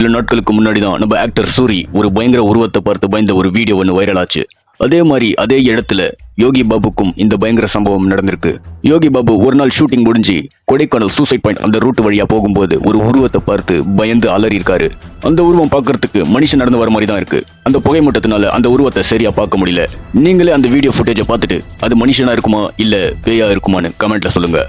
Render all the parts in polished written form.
சில நாட்களுக்கு முன்னாடி தான் நம்ம ஆக்டர் சூரி ஒரு பயங்கர உருவத்தை பார்த்து பயந்த ஒரு வீடியோ ஒன்று வைரல் ஆச்சு. அதே மாதிரி அதே இடத்துல யோகி பாபுக்கும் இந்த பயங்கர சம்பவம் நடந்திருக்கு. யோகி பாபு ஒரு நாள் ஷூட்டிங் முடிஞ்சு கொடைக்கானல் சூசைட் பாயிண்ட் அந்த ரூட் வழியா போகும்போது ஒரு உருவத்தை பார்த்து பயந்து அலறி இருக்காரு. அந்த உருவம் பார்க்கறதுக்கு மனுஷன் நடந்து வர மாதிரி தான் இருக்கு. அந்த புகைமூட்டத்தினால அந்த உருவத்தை சரியா பார்க்க முடியல. நீங்களே அந்த வீடியோ ஃபுட்டேஜை பார்த்துட்டு அது மனுஷனா இருக்குமா இல்ல பேயா இருக்குமான்னு கமெண்ட்ல சொல்லுங்க.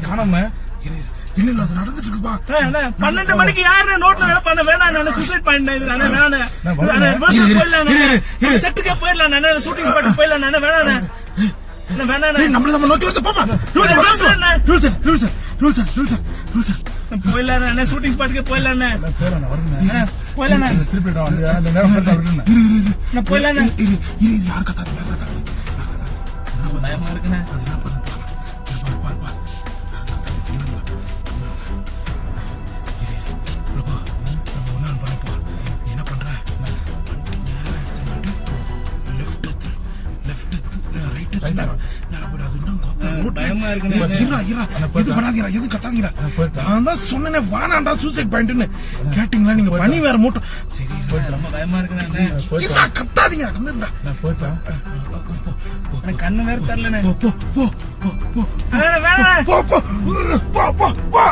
காணாம இல்ல இல்ல அது நடந்துட்டு இருக்குப்பா. 12 மணிக்கு யாரு நோட்ல வேலை பண்ண வேணாம். சூசைட் பாயிண்ட் செட்டுக்கே போயிடலாம். ஷூட்டிங் ஸ்பாட் போயிடலாம். வேணாம் நம்மள நம்ம நோக்கி வருது பாப்பா. போயிடலாம். ஷூட்டிங் ஸ்பாட்டுக்கே போயிடலாம். திருப்பி போயிடலாம். யார் கத்தாது பயமா இருக்குண்ணே. பயமா இருக்கு. எதுவும் கத்தாதீரா. நான் தான் சொன்னேனே வானாண்டா சூசைட் பாயிண்ட்னு. கேட்டீங்களா நீங்க? பனி வேற மூட்டம். ரொம்ப பயமா இருக்கு. கத்தாதீங்க. கண்ணு வேற தெரியல. போ போ போ போ போ போ போ போ போ